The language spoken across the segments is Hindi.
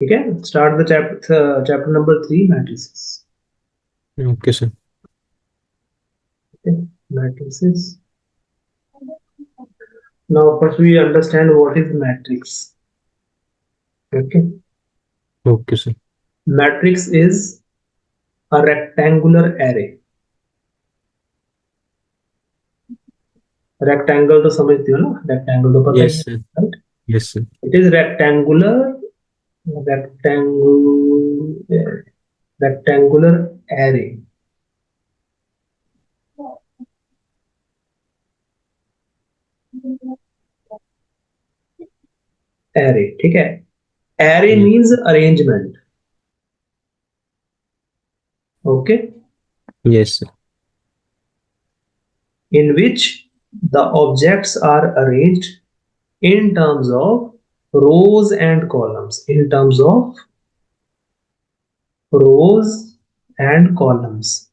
ठीक है, start the chapter number 3, matrices. Okay, sir. Matrices. Now first we understand what is matrix. Okay, Okay, sir. matrix is a rectangular array. Rectangle तो समझते हो ना, rectangle तो पता ही Yes, है, sir. right? Yes, sir. It is rectangular array. Array, ठीक है. Array Yeah. means arrangement. Okay, Yes, sir. in which the objects are arranged in terms of rows and columns. In terms of rows and columns.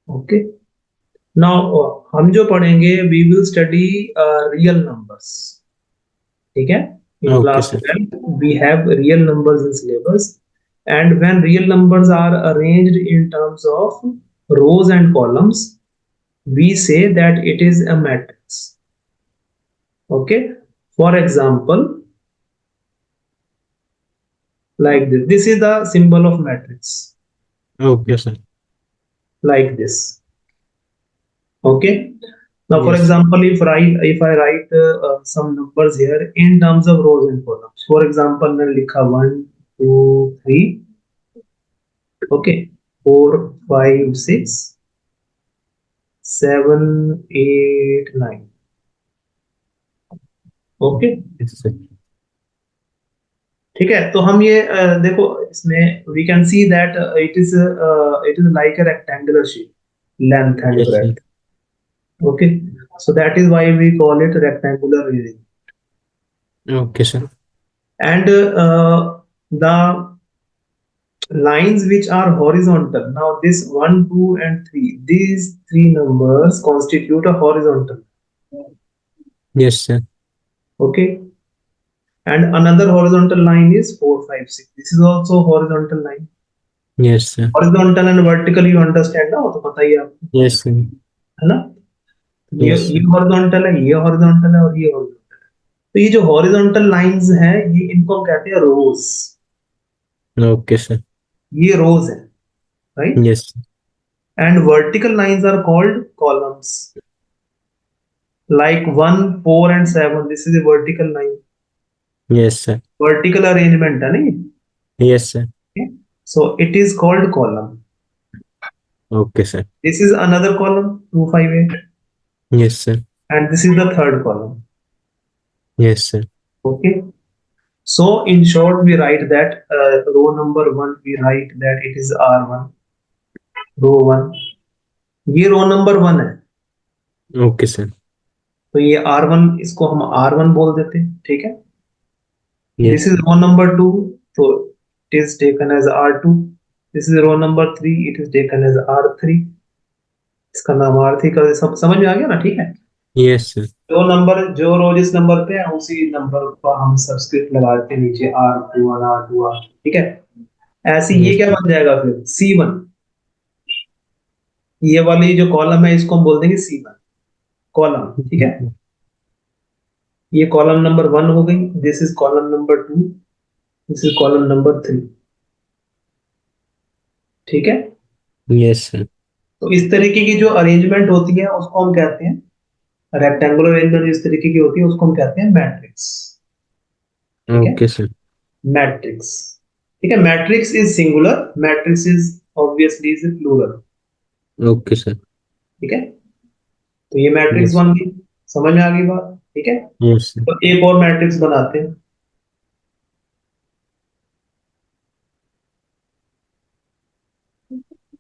Okay. Now हम जो पढ़ेंगे we will study real numbers. ठीक है. In Okay, class sir. 12 we have real numbers in syllabus, and when real numbers are arranged in terms of rows and columns, we say that it is a matrix. Okay. For example, like this is the symbol of matrix, Okay, sir. like this. Okay. Now, for Yes. example, if I write some numbers here in terms of rows and columns. For example, मैंने लिखा 1, 2, 3. Okay, 4, 5, 6, 7, 8, 9. Okay. Yes, sir. ठीक है, तो हम ये देखो इसमें we can see that it is like a rectangular shape, length and Yes, sir. breadth. Okay, so that is why we call it rectangular array. Okay, sir. And the lines which are horizontal. Now this 1, 2, and 3. These three numbers constitute a horizontal. Yes, sir. Okay. And another horizontal line is 4, 5, 6. This is also horizontal line. Yes, sir. Horizontal and vertical you understand ना, वो तो पता ही है आपको, Yes, sir. है ना. Yes, ये sir. horizontal है, ये horizontal है, और ये horizontal. तो ये जो horizontal lines हैं, ये इनको हम कहते हैं rows. Okay, sir. ये rows हैं, right? Yes. And vertical lines are called columns. Like 1, 4, and 7. This is a vertical line. Yes, sir. Vertical arrangement है नहीं. Yes, sir. Okay? So it is called column. Okay, sir. This is another column 258, Yes, sir. and this is the third column. Yes, sir. Okay. So in short, we write that row number 1. We write that it is R1. Row 1. ये row number 1 है. Okay, sir. तो ये R1, इसको हम R1 बोल देते हैं. ठीक है. This Yes. is row number 2. So it is taken as R2. This is row number 3. It is taken as R3. इसका नाम R3 कर, सब समझ में आ गया ना. ठीक है. Yes, sir. जो रो जिस नंबर पे है उसी नंबर पर हम सबस्क्रिप्ट लगा देते हैं नीचे, R21, R2, R. ठीक है. ऐसे ये Yes, क्या sir. बन जाएगा फिर C1. ये वाली जो कॉलम है इसको हम बोल देंगे C1 कॉलम. ठीक है. ये कॉलम नंबर 1 हो गई. This is column number 2. This is column number 3. ठीक है. Yes, sir. तो इस तरीके की जो अरेंजमेंट होती है उसको हम कहते हैं रेक्टेंगुलर अरेंजमेंट. इस तरीके की होती है उसको हम कहते हैं मैट्रिक्स. ठीक है. Okay, sir. मैट्रिक्स. ठीक है. Matrix is singular. Matrix is obviously is plural. Okay, sir. ठीक है. तो ये मैट्रिक्स Yes. बन गई. समझ में आ गई बात. ठीक है. Yes, sir. तो एक और मैट्रिक्स बनाते हैं.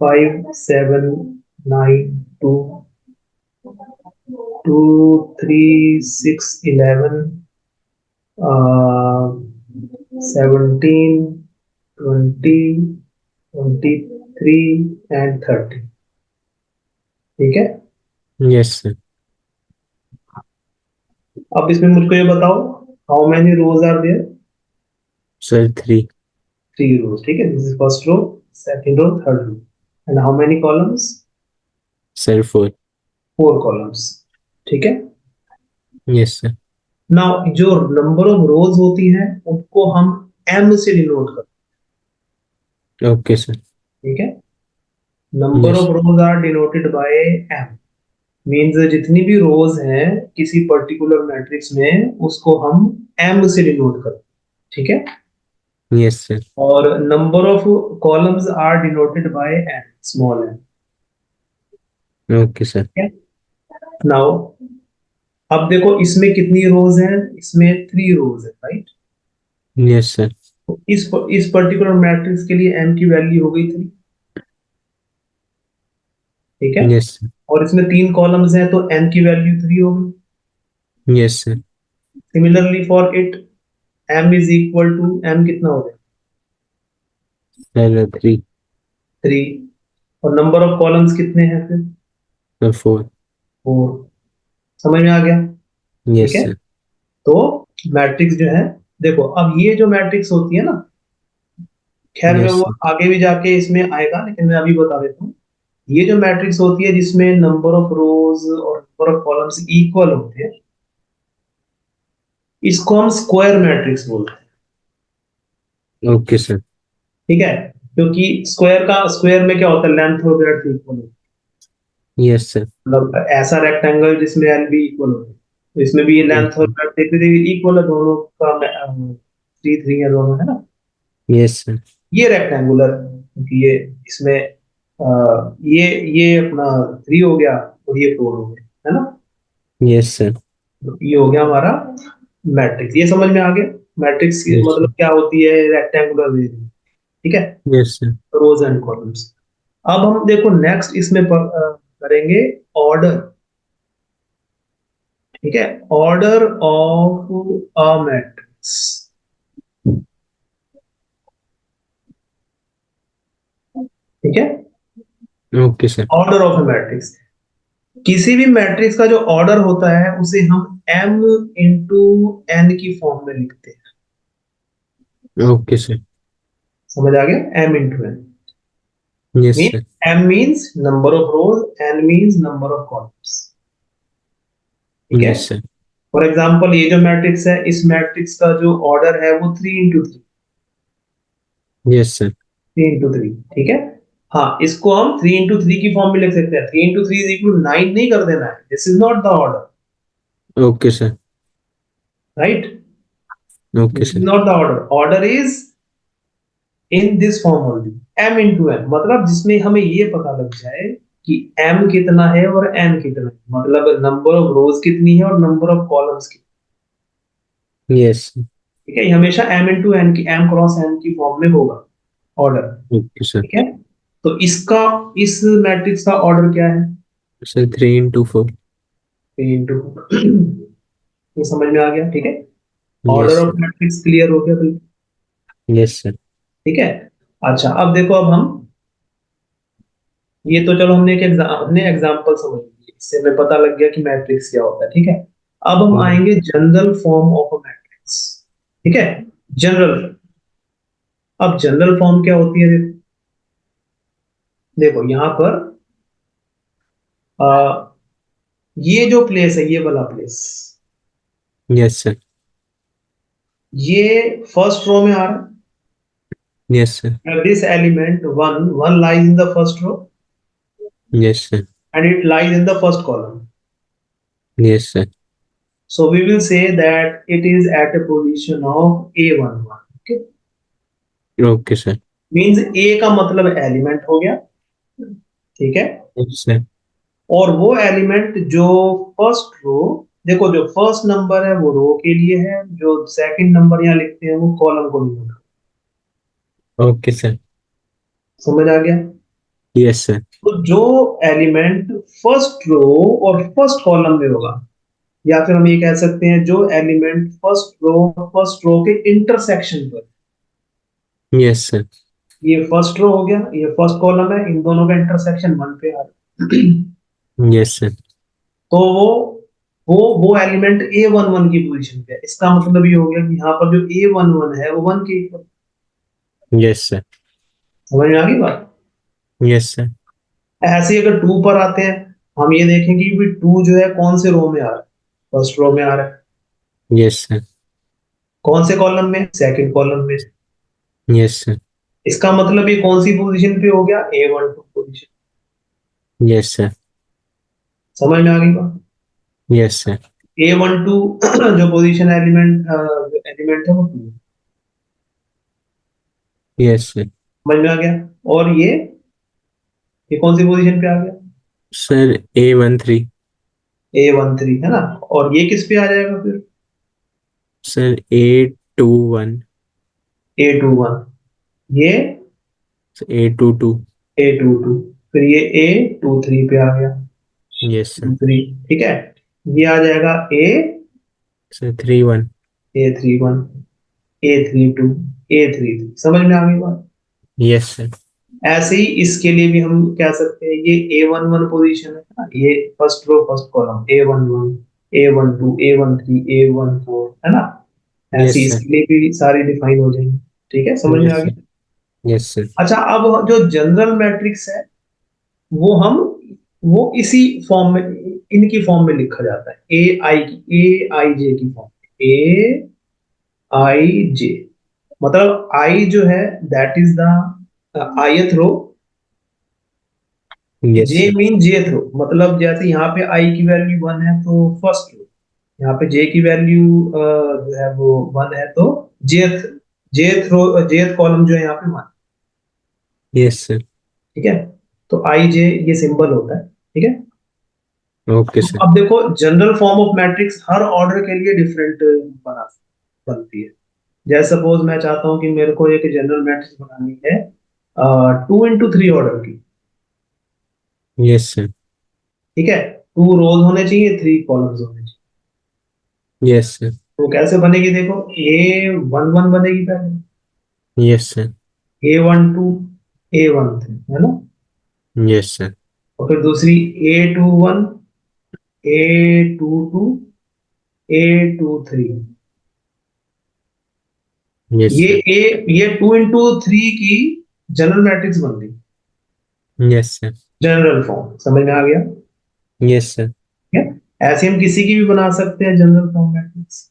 5, 7, 9, 2, 2, 3, 6, 11, 17, 20, 23 and 30. ठीक है. Yes, sir. अब इसमें मुझको ये बताओ, how many rows are there. Sir, 3. 3 rows. ठीक है, this is first row, second row, third row. And how many columns? Sir, 4. 4 columns. ठीक है. Yes, sir. Now जो number of rows होती हैं उनको हम m से डिनोट करते Okay, sir. हैं. ठीक है. Number Yes. of rows are denoted by m. Means जितनी भी रोज हैं किसी पर्टिकुलर मैट्रिक्स में उसको हम m से डिनोट करते हैं. ठीक है. Yes, sir. और number of columns are denoted by n, small n. Okay, sir. Now अब देखो इसमें कितनी रोज हैं, इसमें 3 रोज है, राइट. Yes, sir. तो इस पर्टिकुलर मैट्रिक्स के लिए m की वैल्यू हो गई 3. ठीक है. Yes, sir. और इसमें 3 कॉलम्स हैं तो n की वैल्यू 3 हो गई. Yes, sir. Similarly for it m is equal to m कितना हो गया Sir, 3. 3. और नंबर ऑफ कॉलम्स कितने हैं फिर Sir, 4. 4. समझ में आ गया. ठीक Yes, है. sir. तो मैट्रिक्स जो है, देखो अब ये जो मैट्रिक्स होती है ना, खैर मैं Yes, वो sir. आगे भी जाके इसमें आएगा लेकिन मैं अभी बता देता हूँ. ये जो मैट्रिक्स होती है जिसमें नंबर ऑफ रोज और नंबर ऑफ कॉलम्स इक्वल होते हैं, इसको हम स्क्वायर मैट्रिक्स बोलते हैं. Okay, sir. ठीक है. क्योंकि स्क्वायर में क्या होता है, लेंथ और ब्रेड्थ इक्वल होती Yes, sir. है. मतलब ऐसा रेक्टेंगल जिसमें एल भी इक्वल होते हैं, तो इसमें भी Yes, लेंथ और sir. ब्रेड्थ इक्वल है दोनों का. 3 है दोनों, है ना. Yes, sir. ये रेक्टेंगुलर, क्योंकि ये इसमें ये अपना 3 हो गया और ये 4 हो गया, है ना. Yes, sir. तो ये हो गया हमारा मैट्रिक्स. ये समझ में आ गया. Matrix Yes, sir. मतलब क्या होती है, रेक्टेंगुलर वेरिएबल. ठीक है. Yes, sir. Rows and columns. अब हम देखो नेक्स्ट इसमें करेंगे ऑर्डर. ठीक है. Order of a matrix. ठीक है. Okay, sir. Order of a matrix. किसी भी मैट्रिक्स का जो ऑर्डर होता है उसे हम m इंटू n की फॉर्म में लिखते हैं. Okay, sir. समझ आ गया. m into n Yes, mean sir. m means number of rose, n means number of columns. ठीक है. Yes, sir. फॉर एग्जाम्पल ये जो मैट्रिक्स है, इस मैट्रिक्स का जो ऑर्डर है वो 3 इंटू 3. Yes, sir. 3 इंटू 3. ठीक है. हाँ, इसको हम 3 इंटू 3 की फॉर्म में लिख सकते हैं. 3 इंटू 3 इज इक्वल 9 नहीं कर देना है. This is not the order, Okay, sir. Right. Okay, this sir. Is not the order. Order is in this form only, m into n. मतलब जिसमें हमें ये पता लग जाए कि m कितना है और n कितना है, मतलब नंबर ऑफ रोज कितनी है और नंबर ऑफ कॉलम्स कितनी. Yes, sir. ठीक है. ये हमेशा m इंटू n की, m क्रॉस n की फॉर्म में होगा ऑर्डर. Okay, sir. ठीक है. तो इसका, इस मैट्रिक्स का ऑर्डर क्या है, Sir, 3 into 4. 3 इंटू. ये समझ में आ गया. ठीक है. Yes, order sir. Of matrix clear हो गया बिल्कुल. Yes, sir. ठीक है. अच्छा, अब देखो, अब हम ये तो चलो हमने हमने एग्जांपल समझ लिया, इससे हमें पता लग गया कि मैट्रिक्स क्या होता है. ठीक है. अब हम Mm. आएंगे general form of a matrix. ठीक है. जनरल. अब जनरल फॉर्म क्या होती है, देखो. देखो यहां पर आ, ये जो प्लेस है, ये वाला प्लेस, Yes, sir. ये फर्स्ट रो में आ रहा Yes, sir. है. This element one lies in the first row Yes, sir. and it lies in the first column. Yes, sir. So we will say that it is at a position of A11. Okay. Okay, sir. Means A का मतलब एलिमेंट हो गया. ठीक है. Yes, sir. और वो एलिमेंट जो फर्स्ट रो, देखो जो फर्स्ट नंबर है वो रो के लिए है, जो सेकंड नंबर यहाँ लिखते हैं वो कॉलम को डिनोट. Okay, sir. समझ आ गया. Yes, sir. तो जो एलिमेंट फर्स्ट रो और फर्स्ट कॉलम में होगा, या फिर हम ये कह सकते हैं जो एलिमेंट फर्स्ट रो के इंटरसेक्शन पर, Yes, sir. ये फर्स्ट रो हो गया, ये फर्स्ट कॉलम है, इन दोनों का इंटरसेक्शन 1 पे आ रहा है. Yes, sir. तो वो एलिमेंट A11 की पोजीशन पे है. इसका मतलब ये हो गया कि यहाँ पर जो A11 है वो 1 के इक्वल. Yes, sir. समझ में आ गई बात? Yes, sir. ऐसे ही अगर टू पर आते हैं, हम ये देखेंगे कि टू जो है कौन से रो में आ रहा है, फर्स्ट रो में आ रहा है। Yes, sir. कौन से कॉलम में? सेकंड कॉलम में। Yes, sir. इसका मतलब ये कौन सी पोजीशन पे हो गया? A12 position. Yes, sir. समझ में आ गई बात? Yes, sir. A12 जो पोजीशन एलिमेंट है वो टू। Yes, sir. समझ में आ गया? और ये कौन सी पोजीशन पे आ गया? Sir, A13. A13 है ना। और ये किस पे आ जाएगा फिर? Sir, A21. A21। ये A22. A22। फिर ये A23 पे आ गया। Yes, sir. 3। ठीक है। ये आ जाएगा Sir, 31. A31, A32, A33। समझ में आ गई बात? Yes, sir. ऐसे ही इसके लिए भी हम कह सकते हैं, ये A11 पोजीशन है ना, ये first row first column A11, A12, A13, A14 है ना। ऐसे Yes, ही sir. इसके लिए भी सारी डिफाइन हो जाएंगे। ठीक है, समझ में आ Yes, sir. गया? Yes, sir. अच्छा, अब जो जनरल मैट्रिक्स है वो हम वो इसी फॉर्म में, इनकी फॉर्म में लिखा जाता है, A I J की फॉर्म। A I J मतलब I जो है that is the ith row. Yes, J sir. Mean jth row, मतलब जैसे यहाँ पे I की वैल्यू 1 है तो फर्स्ट रो, यहाँ पे J की वैल्यू जो है वो 1 है तो jth jth रो, jth कॉलम जो है यहाँ पे 1। Yes, sir. ठीक है, तो I J ये सिंबल होता है। ठीक है। Okay, तो sir. अब देखो, general form of matrix her order के लिए डिफरेंट बनती है। जैसे सपोज मैं चाहता हूं कि मेरे को एक जनरल मैट्रिक्स बनानी है 2 into 3 ऑर्डर की। Yes, sir. ठीक है, 2 रोज होने चाहिए, 3 कॉलम्स होने चाहिए। Yes, sir. तो कैसे बनेगी? देखो, A11 बनेगी पहले, Yes, sir. A12, A13 है ना। Yes, sir. और फिर दूसरी A21, A22, A23। Yes, ये sir. ये 2 into 3 की जनरल मैट्रिक्स बन गई, Yes, sir. General form. समझ में आ गया? Yes, sir. ठीक है। ऐसे हम किसी की भी बना सकते हैं general form matrix.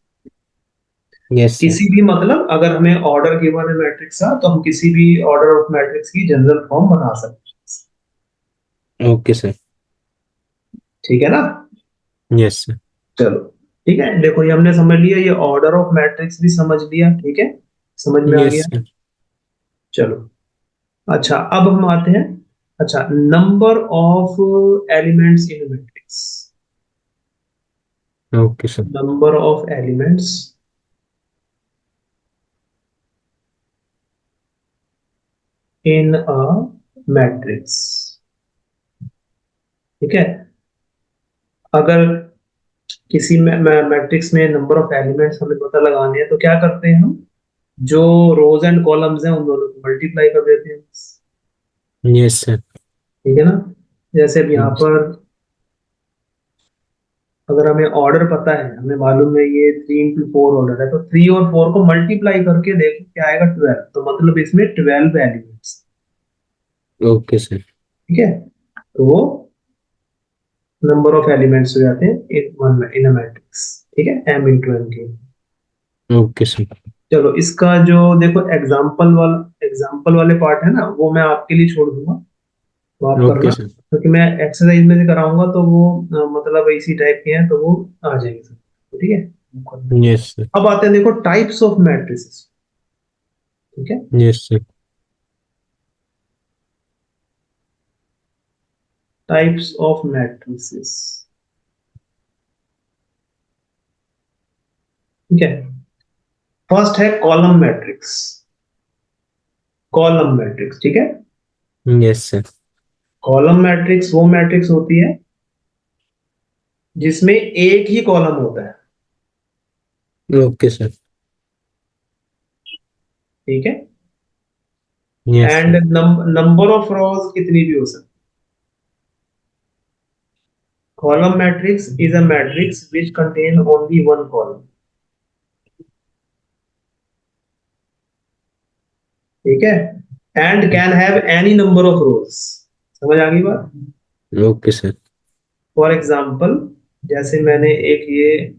Yes, sir. किसी भी मतलब अगर हमें ऑर्डर गिवन है मैट्रिक्स का, तो हम किसी भी ऑर्डर ऑफ मैट्रिक्स की जनरल फॉर्म बना सकते Okay, sir. हैं। ठीक है ना। Yes, sir. चलो, ठीक है, देखो ये हमने समझ लिया, ये ऑर्डर ऑफ मैट्रिक्स भी समझ लिया। ठीक है, समझ में आ Yes, गया। sir. चलो, अच्छा अब हम आते हैं, अच्छा, number of elements in matrix. Okay, sir. Number of elements in a matrix. ठीक है, अगर किसी मैट्रिक्स में नंबर ऑफ एलिमेंट्स हमें पता लगाने हैं तो क्या करते हैं हम? जो रोज एंड कॉलम्स हैं उन दोनों को मल्टीप्लाई कर देते हैं। Yes, sir. ठीक है ना। जैसे अब यहाँ Yes. पर अगर हमें ऑर्डर पता है, हमें मालूम है ये 3 into 4 ऑर्डर है, तो 3 और 4 को मल्टीप्लाई करके देखो क्या आएगा, 12। तो मतलब इसमें 12 एलिमेंट्स। Okay, sir. ठीक है, तो वो नंबर ऑफ एलिमेंट्स हो जाते हैं इन अ मैट्रिक्स। ठीक है, M into N के। Okay, sir. चलो, इसका जो देखो एग्जाम्पल वाले पार्ट है ना, वो मैं आपके लिए छोड़ दूंगा, तो आप Okay, करना, sir. क्योंकि मैं एक्सरसाइज में से कराऊंगा तो वो मतलब इसी टाइप के हैं तो वो आ जाएंगे सब। तो ठीक है, वो करना। Yes, sir. अब आते हैं, देखो, टाइप्स ऑफ मैट्रिसेस। ठीक है, Yes, sir. Types of matrices. ठीक है, फर्स्ट है कॉलम मैट्रिक्स। कॉलम मैट्रिक्स, ठीक है। Yes, sir. कॉलम मैट्रिक्स वो मैट्रिक्स होती है जिसमें एक ही कॉलम होता है। Okay, sir. ठीक है, Yes, and sir. Number of रोज कितनी भी हो सकती है। Column matrix is a matrix which contain only one column. ठीक है, and can have any number of रोज। समझ आ गई बात? Okay sir. फॉर एग्जाम्पल, जैसे मैंने एक ये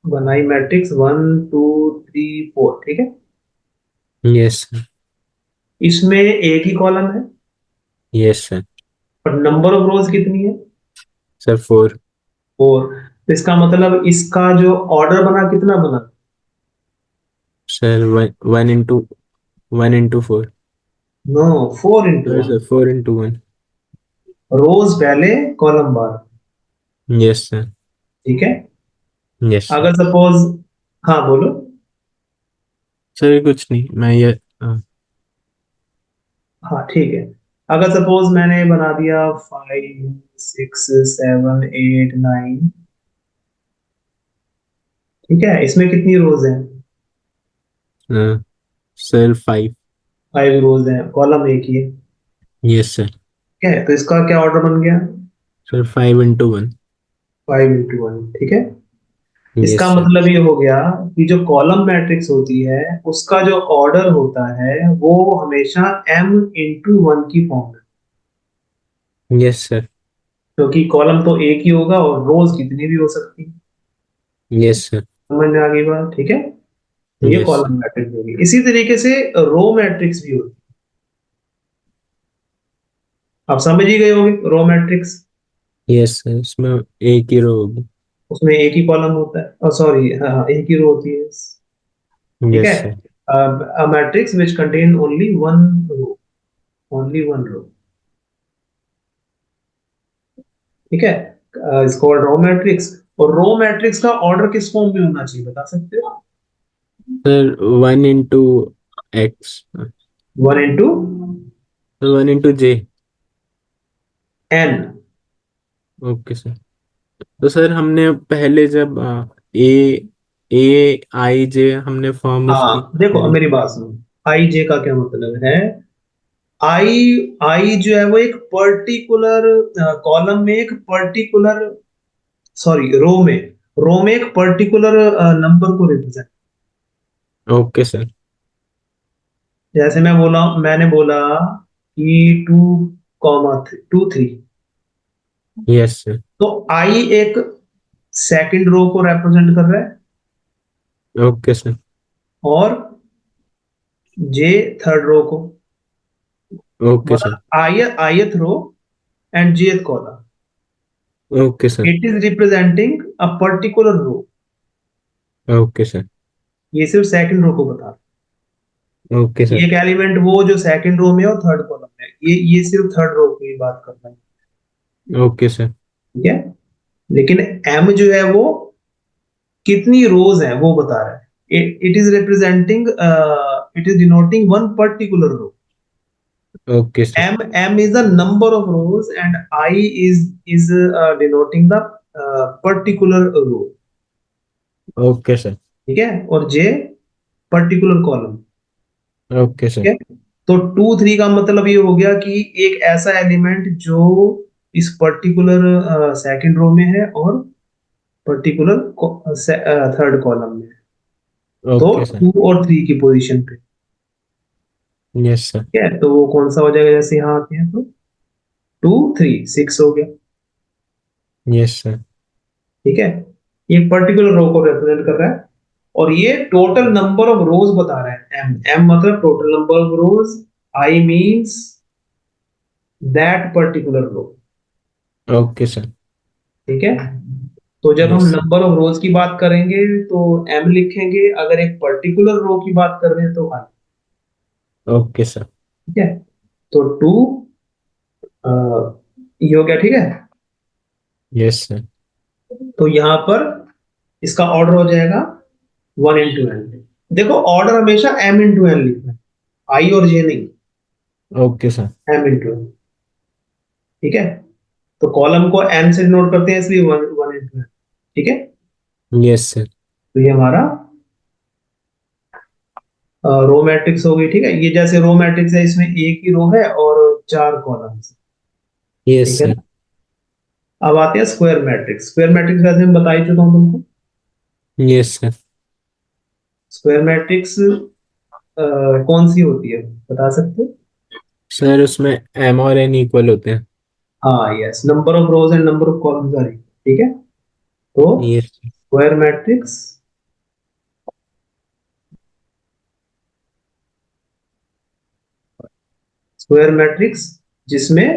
बनाई मैट्रिक्स 1 2 3 4, ठीक है, यस सर। इसमें एक ही कॉलम है यस सर। और नंबर ऑफ रोज कितनी है? सर 4। 4। तो इसका मतलब इसका जो ऑर्डर बना कितना बना? Sir 1 into 4। No, 4 into 1। Sir 4 into 1। Rows पहले, कॉलम बाद। Yes sir. ठीक है, यस सर। अगर सपोज, हाँ बोलो। सर कुछ नहीं, मैं ये हाँ। हाँ ठीक है, अगर सपोज मैंने बना दिया 5 6 7 8 9, ठीक है, इसमें कितनी रोज हैं? सर 5। 5 रोज हैं, कॉलम एक ही है। Yes sir. ठीक है, तो इसका क्या ऑर्डर बन गया? Sir 5 into 1। 5 into 1, ठीक है। यस इसका सर। मतलब ये हो गया कि जो कॉलम मैट्रिक्स होती है उसका जो ऑर्डर होता है वो हमेशा m into 1 की फॉर्म में, यस सर। क्योंकि कॉलम तो एक ही होगा और रोज कितनी भी हो सकती है। Yes sir. समझ में आ गई बात? ठीक है, तो ये यस। कॉलम मैट्रिक्स होगी। इसी तरीके से रो मैट्रिक्स भी होती है। आप समझ ही गए होंगे रो मैट्रिक्स, यस सर, इसमें एक ही रो होगी। उसमें एक ही कॉलम होता है, और सॉरी, हाँ हाँ, एक ही रो होती है। ठीक है, yes sir. a matrix which contain only one row, ठीक है, इसको रो मैट्रिक्स। और रो मैट्रिक्स का ऑर्डर किस फॉर्म में होना चाहिए, बता सकते हो? Sir 1 into x। 1 into sir 1 into j। n। Okay sir. तो सर हमने पहले जब ए ए आई जे हमने फॉर्म उसकी हाँ देखो, अब पहले। मेरी बात सुनो, आई जे का क्या मतलब है? आई आई जो है वो एक पर्टिकुलर कॉलम में, एक पर्टिकुलर, सॉरी, रो में एक पर्टिकुलर नंबर को रिप्रेजेंट। Okay sir. जैसे मैंने बोला कि 2 3, यस सर। तो आई एक सेकंड रो को रिप्रेजेंट कर रहा है ओके सर। और जे थर्ड रो को। Okay sir. मतलब ith row and jth column, okay sir. It is representing a particular row. Okay sir. ये सिर्फ सेकंड रो को बता रहा ओके है। ये सर। एक एलिमेंट वो जो सेकंड रो में है और थर्ड कॉलम में है। ये सिर्फ थर्ड रो की बात कर रहा है। Okay sir. ठीक है, लेकिन एम जो है वो कितनी रोज है वो बता रहा है। It is representing, it is denoting one particular row. Okay sir. M is the number of rows and I is denoting the particular row. Okay sir. ठीक है, और J पर्टिकुलर कॉलम। ओके ठीक सर। है, तो 2 3 का मतलब ये हो गया कि एक ऐसा एलिमेंट जो इस पर्टिकुलर सेकंड रो में है और पर्टिकुलर थर्ड कॉलम में है, तो ओके सर। 2 और 3 की पोजीशन पे। Yes sir. ठीक है, तो वो कौन सा हो जाएगा? जैसे यहाँ आते हैं तो 2 3 6 हो गया। Yes sir. ठीक है, ये एक पर्टिकुलर रो को रिप्रेजेंट कर रहा है और ये टोटल नंबर ऑफ रोज बता रहा है। एम एम मतलब total number of rows, I means that particular row. Okay sir. ठीक है, तो जब हम yes sir. Number of rows की बात करेंगे तो एम लिखेंगे, अगर एक पर्टिकुलर रो की बात कर रहे हैं तो आई। Okay sir. ठीक है, तो 2, ये हो गया। ठीक है, यस सर। तो यहां पर इसका ऑर्डर हो जाएगा 1 into n। देखो, ऑर्डर हमेशा m into n लिखना है, आई और जे नहीं, okay sir. m into n। ठीक है, तो कॉलम को n से डिनोट करते हैं इसलिए 1 1 into n। ठीक है, यस सर। तो ये हमारा रो मैट्रिक्स हो गई। ठीक है, ये जैसे रो मैट्रिक्स है, इसमें एक ही रो है और 4 कॉलम्स। यस ठीक है सर। ना? अब आते हैं स्क्वायर मैट्रिक्स। स्क्वायर मैट्रिक्स वैसे मैं बता ही चुका हूं तुमको। Yes sir. स्क्वायर मैट्रिक्स कौन सी होती है, बता सकते हो? सर उसमें m और n इक्वल होते हैं। हाँ yes, number of rows and number of columns are equal, ठीक है। तो ये स्क्वायर मैट्रिक्स, स्क्वायर मैट्रिक्स जिसमें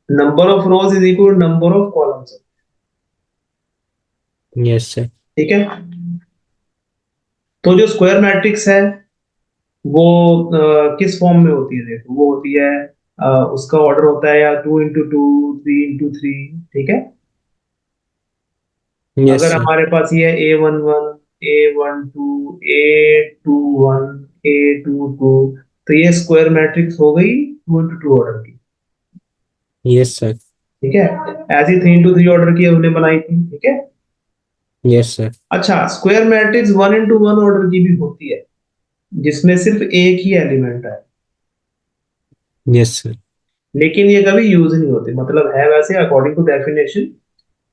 number of rows is equal number of columns, yes sir. ठीक है। तो जो स्क्वायर मैट्रिक्स है वो किस फॉर्म में होती है, देखो वो होती है उसका ऑर्डर होता है या 2 into 2, 3 into 3, ठीक है। यस अगर सर। हमारे पास ये A11, A12, A21, A22, तो ये स्क्वायर मैट्रिक्स हो गई 2 into 2 ऑर्डर की, यस सर। ठीक है। ऐसी 3 into 3 ऑर्डर की हमने बनाई थी, ठीक है। Yes sir. अच्छा, स्क्वायर मैट्रिक्स 1 into 1 ऑर्डर की भी होती है जिसमें सिर्फ एक ही एलिमेंट है, यस सर। लेकिन ये कभी यूज नहीं होते, मतलब है वैसे अकॉर्डिंग टू डेफिनेशन।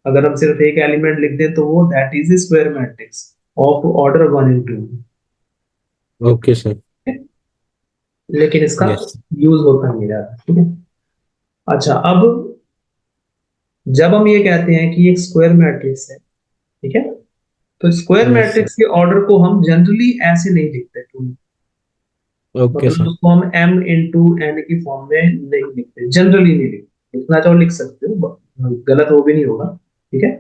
अगर हम सिर्फ एक एलिमेंट लिख दें तो वो that is square matrix of order 1 into 2, okay sir. लेकिन इसका यस। यूज होता नहीं ज्यादा, ठीक है। अच्छा, अब जब हम ये कहते हैं कि एक स्क्वायर मैट्रिक्स है, ठीक है, तो स्क्वायर यस सर। मैट्रिक्स के ऑर्डर को हम जनरली ऐसे नहीं लिखते ओके मतलब सर। उसको हम m into n की फॉर्म में नहीं लिखते, जनरली नहीं लिखते। लिखना चाहो लिख सकते हो, गलत वो भी नहीं होगा, ठीक है।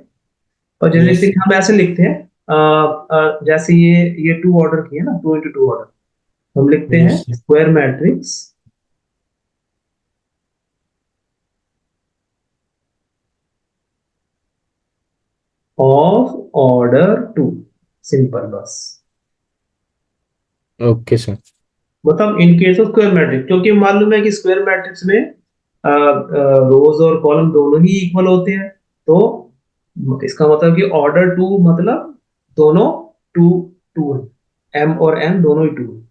और यस जैसे कि हम ऐसे लिखते हैं, जैसे ये 2 ऑर्डर की है ना, 2 into 2 ऑर्डर, हम लिखते हैं yes sir. Square matrix of order 2, simple बस। Okay sir. मतलब in case of square matrix, क्योंकि मालूम है कि स्क्वायर मैट्रिक्स में रोज और कॉलम दोनों ही इक्वल होते हैं, तो इसका मतलब कि ऑर्डर 2 मतलब दोनों टू टू है, एम और एन दोनों ही 2।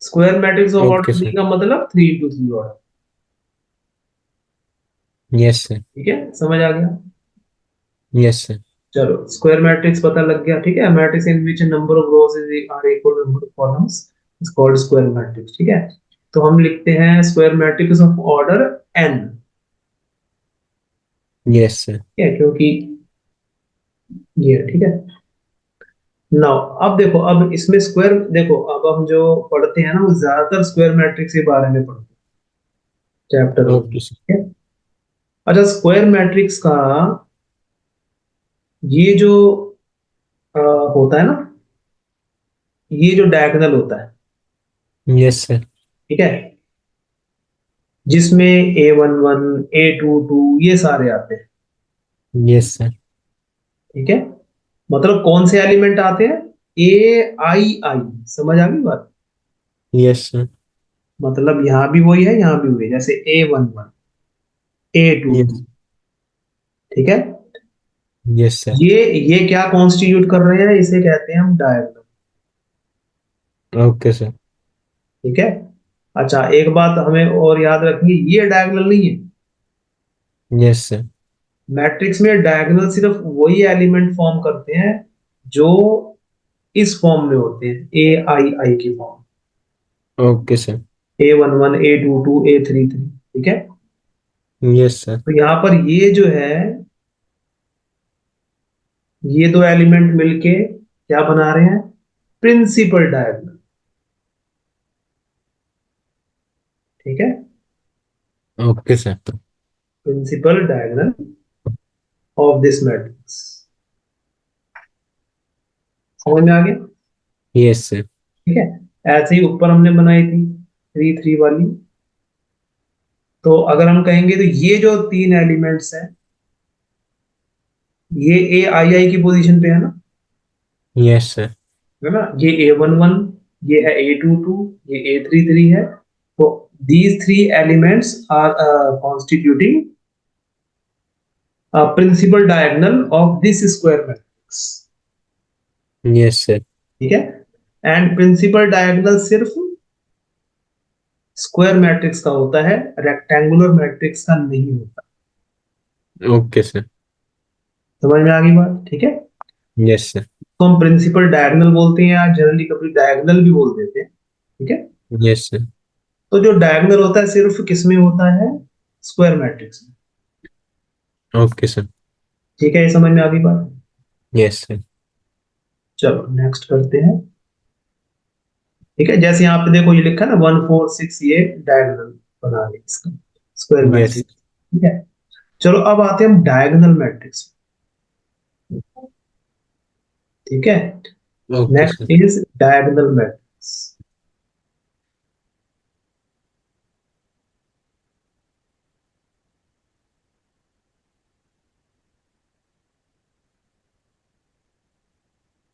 Square matrix of okay order 3 sir. का मतलब 3 into 3 ऑर्डर, यस सर। ठीक है, समझ आ गया। Yes sir. चलो, स्क्वायर मैट्रिक्स पता लग गया, ठीक है। Matrix in which number of rows is are equal to number of columns is called square matrix, ठीक है। तो हम लिखते हैं square matrix of order n, yes sir. ठीक है, क्योंकि ये ठीक है। नाउ अब देखो, अब इसमें स्क्वायर देखो, अब हम जो पढ़ते हैं ना वो ज्यादातर स्क्वायर मैट्रिक्स के बारे में पढ़ते हैं चैप्टर में, ओके सर। ठीक है। अच्छा, स्क्वायर मैट्रिक्स का ये जो अ, होता है ना, ये जो डायगोनल होता है, यस सर। ठीक है, जिसमें A11, A22 ये सारे आते हैं, यस सर। ठीक है। मतलब कौन से एलिमेंट आते हैं, A I I, समझ आ गई बात। Yes sir. मतलब यहाँ भी वही है, यहाँ भी वही है, जैसे A11, A22, यस। ठीक है। Yes sir. ये क्या कॉन्स्टिट्यूट कर रहे हैं, इसे कहते हैं हम डायगोनल, ओके सर। ठीक है। अच्छा, एक बात हमें और याद रखनी है, ये डायगोनल नहीं है। Yes sir. मैट्रिक्स में डायगोनल सिर्फ वही एलिमेंट फॉर्म करते हैं जो इस फॉर्म में होते हैं, A I I की form, okay sir. A11, A22, A33, ठीक है। Yes sir. तो यहाँ पर ये जो है, ये दो एलिमेंट मिलके क्या बना रहे हैं, प्रिंसिपल डायगोनल, ठीक है। Okay sir. Principal diagonal of this matrix, समझ में आ गया, यस सर। ठीक है। ऐसे ही ऊपर हमने बनाई थी 3 3 वाली, तो अगर हम कहेंगे तो ये जो 3 एलिमेंट्स हैं, ये A I I की पोजीशन पे है ना, यस सर। है ना। ये A11, ये है A22, ये A33 है। तो these 3 elements are constituting a principal diagonal of this square matrix, yes sir. ठीक है। एंड प्रिंसिपल डायगोनल सिर्फ स्क्वायर मैट्रिक्स का होता है, रेक्टेंगुलर मैट्रिक्स का नहीं होता। Okay sir. समझ में आ गई बात, ठीक है। Yes sir. तो हम प्रिंसिपल डायगोनल बोलते हैं या जनरली कभी डायगोनल भी बोल देते हैं, ठीक है। Yes sir. तो जो डायगोनल होता है सिर्फ किस में होता है, स्क्वायर मैट्रिक्स में। Okay sir. ठीक है, ये समझ में आ गई बात। Yes sir. चलो नेक्स्ट करते हैं। ठीक है, जैसे यहाँ पे देखो ये लिखा है ना 1 4 6, ये डायगोनल बना रहे हैं इसका, स्क्वायर यस। मैट्रिक्स। ठीक है, चलो अब आते हैं हम डायगोनल मैट्रिक्स। ठीक है, okay sir. Next is diagonal matrix.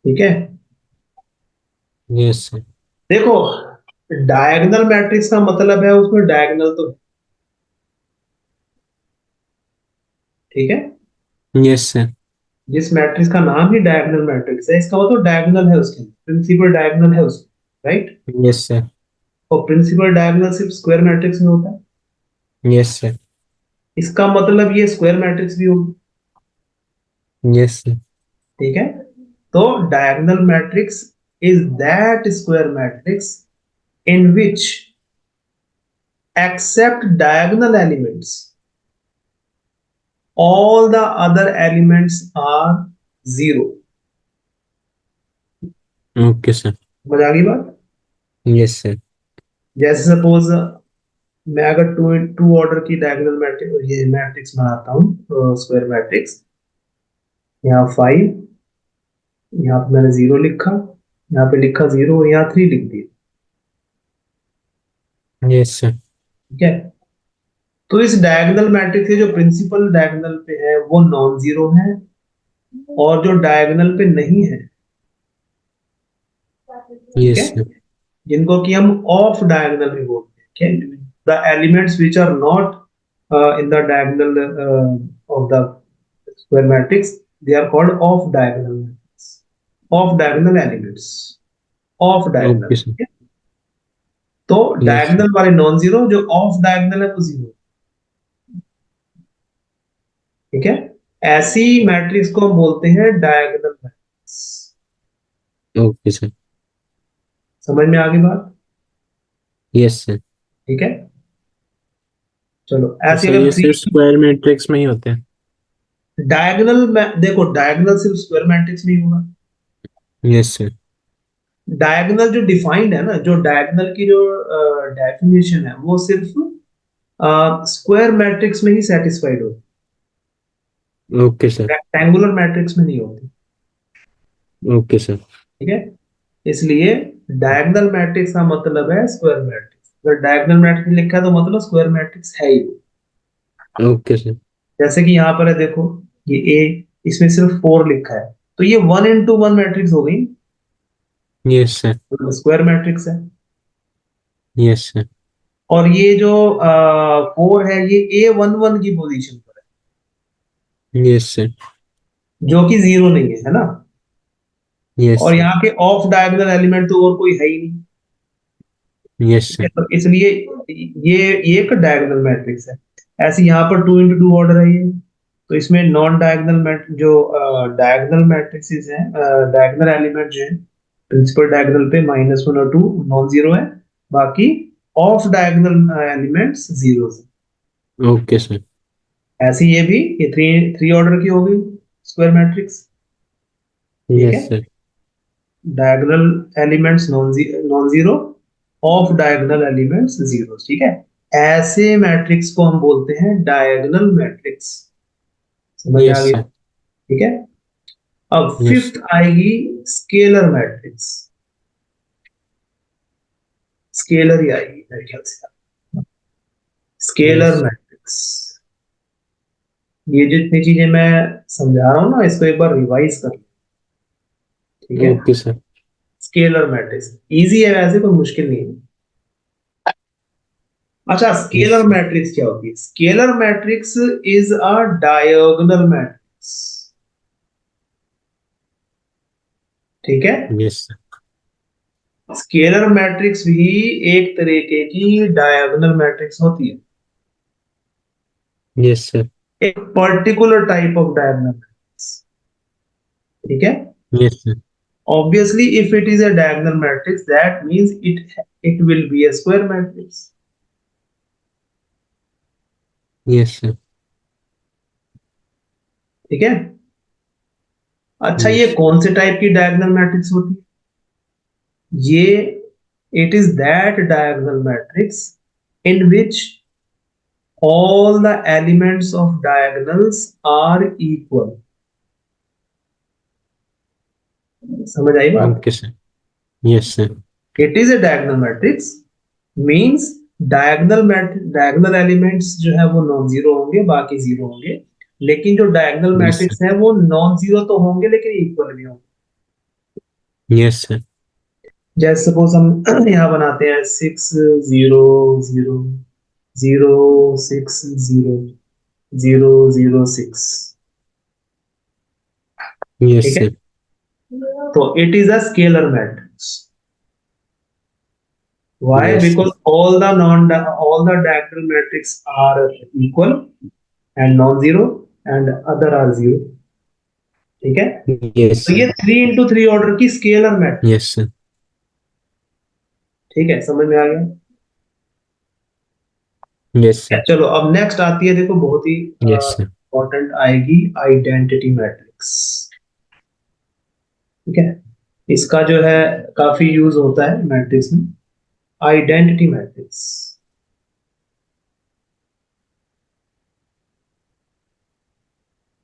ठीक है, यस सर। देखो डायगोनल मैट्रिक्स का मतलब है उसमें डायगोनल तो है, ठीक है। Yes sir. जिस मैट्रिक्स का नाम ही डायगोनल मैट्रिक्स है, इसका मतलब डायगोनल है उसके, प्रिंसिपल डायगोनल है उसके, राइट। Yes sir. और प्रिंसिपल डायगोनल सिर्फ स्क्वायर मैट्रिक्स में होता है, यस सर। इसका मतलब ये स्क्वायर मैट्रिक्स भी होगी। Yes sir. ठीक है, तो diagonal matrix is that square matrix in which except diagonal elements all the other elements are zero। Okay sir. समझ आ गई बात। Yes sir. जैसे सपोज मैं अगर टू टू ऑर्डर की डायगोनल मैट्रिक्स, ये मैट्रिक्स बनाता हूँ स्क्वायर मैट्रिक्स, यहाँ 5, यहाँ पे मैंने 0 लिखा, यहाँ पे लिखा 0 और यहाँ 3 लिख दिया। Yes sir. ठीक है, तो इस डायगोनल मैट्रिक्स के जो प्रिंसिपल डायगोनल पे है वो नॉन जीरो है, और जो डायगोनल पे नहीं है, ठीक यस है, सर। जिनको कि हम ऑफ डायगोनल भी बोलते हैं, the elements which are not in the diagonal of the square matrix, they are called off diagonal matrix, off diagonal elements, off diagonal. Okay sir. तो यस सर। डायगोनल वाले नॉन जीरो, जो ऑफ डायगोनल है वो जीरो। ठीक है, ऐसी मैट्रिक्स को हम बोलते हैं डायगोनल मैट्रिक्स। Okay sir. समझ में आ गई बात। Yes sir. ठीक है, चलो तो ऐसी सर अगर ये थ्री सिर्फ स्क्वायर मैट्रिक्स में ही होते हैं? डायगोनल में, देखो डायगोनल सिर्फ स्क्वायर मैट्रिक्स में ही होगा। Yes sir. डायगोनल जो डिफाइंड है ना, जो डायगोनल की जो डेफिनेशन है वो सिर्फ स्क्वायर मैट्रिक्स में ही सेटिस्फाइड होती ओके सर। है, रेक्टेंगुलर मैट्रिक्स में नहीं होती। Okay sir. ठीक है, इसलिए डायगोनल मैट्रिक्स का मतलब है स्क्वायर मैट्रिक्स। अगर डायगोनल मैट्रिक्स लिखा है तो मतलब स्क्वायर मैट्रिक्स है ही वो। Okay sir. जैसे कि यहाँ पर है देखो, ये ए, इसमें सिर्फ 4 लिखा है, तो ये 1 into 1 मैट्रिक्स हो गई, यस सर। स्क्वायर मैट्रिक्स है। Yes sir. और ये जो 4 है ये A11 की पोजीशन पर यस सर। है, जो कि जीरो नहीं है, है ना। यस और सर। यहाँ के ऑफ डायगोनल एलिमेंट तो और कोई है ही नहीं। यस ठीक है, सर। तो इसलिए ये एक डायगोनल मैट्रिक्स है। ऐसे यहाँ पर 2 into 2 ऑर्डर है ये, तो इसमें नॉन डायगोनल जो डायगोनल मैट्रिक्सेस हैं, डायगोनल एलिमेंट जो है प्रिंसिपल डायगोनल पे -1 और 2 नॉन जीरो है, बाकी ऑफ डायगोनल एलिमेंट्स जीरो है। Okay sir. ऐसे ये भी, ये थ्री थ्री ऑर्डर की हो गई स्क्वायर मैट्रिक्स। ठीक है, yes sir. Diagonal elements non zero, of diagonal elements zero. ठीक है, ऐसे मैट्रिक्स को हम बोलते हैं डायगोनल मैट्रिक्स। समझ में आ यस गया। सर। ठीक है, अब यस। फिफ्थ आएगी स्केलर मैट्रिक्स। स्केलर ही आएगी मेरे ख्याल से, स्केलर यस। मैट्रिक्स। ये जितनी चीजें मैं समझा रहा हूँ ना, इसको एक बार रिवाइज कर लो। ठीक है, okay sir. Scalar matrix easy है वैसे, कोई मुश्किल नहीं है। अच्छा, यस स्केलर सर। मैट्रिक्स क्या होती है? Scalar matrix is a diagonal matrix. ठीक है, यस सर। स्केलर मैट्रिक्स भी एक तरीके की डायगोनल मैट्रिक्स होती है, यस सर। एक particular type of diagonal matrix. ठीक है, yes sir. Obviously, if it is a diagonal matrix, that means it will be a square matrix. Yes sir. ठीक है. अच्छा, ये Yes. कौन से टाइप की डायगोनल मैट्रिक्स होती है? ये it is that diagonal matrix in which all the elements of diagonals are equal. समझ आई बात? Okay sir. Yes sir. It is a diagonal matrix means diagonal elements जो है वो नॉन जीरो होंगे, बाकी जीरो होंगे, लेकिन जो डायगोनल Yes sir. मैट्रिक्स है वो नॉन जीरो तो होंगे लेकिन इक्वल भी होंगे. Yes sir. जैसे सपोज हम यहाँ बनाते हैं 6 0 0 0 6 0 0 0 6. Yes ठीक है, sir. तो it is a scalar matrix. Why? Yes sir. Because all the diagonal matrix are equal and non-zero and other are zero. ठीक है, Yes तो sir. ये 3 into 3 ऑर्डर की स्केलर मैट्रिक्स. Yes sir. ठीक है, समझ में आ गया? Yes sir. चलो अब नेक्स्ट आती है, देखो बहुत ही Yes sir. इंपॉर्टेंट आएगी, आइडेंटिटी मैट्रिक्स. ठीक है, इसका जो है काफी यूज होता है मैट्रिक्स में. Identity matrix.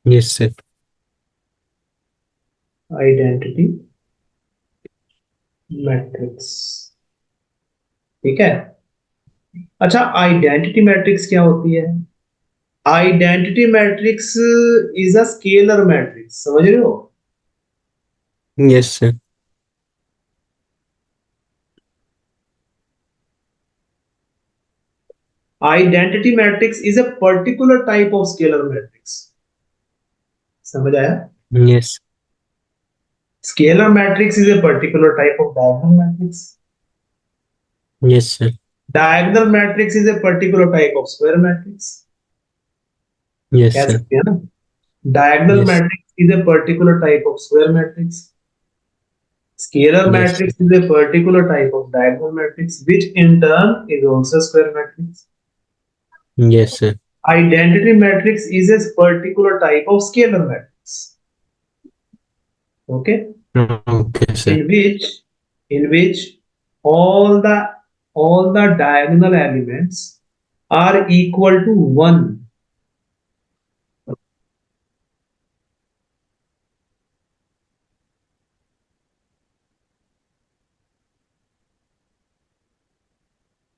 Yes sir. Identity matrix. ठीक है. अच्छा, आइडेंटिटी मैट्रिक्स क्या होती है? Identity matrix is a scalar matrix. समझ रहे हो? Yes sir. Identity matrix is a particular type of scalar matrix. समझ आया? Yes. Scalar matrix is a particular type of diagonal matrix. Yes sir. Diagonal matrix is a particular type of square matrix. Yes कह sir. सकते हैं ना, diagonal Yes. Matrix is a particular type of square matrix. Scalar Yes sir. matrix is a particular type of diagonal matrix, which in turn is also square matrix. Yes sir. Identity matrix is a particular type of scalar matrix. Okay, Okay sir. in which all the diagonal elements are equal to 1.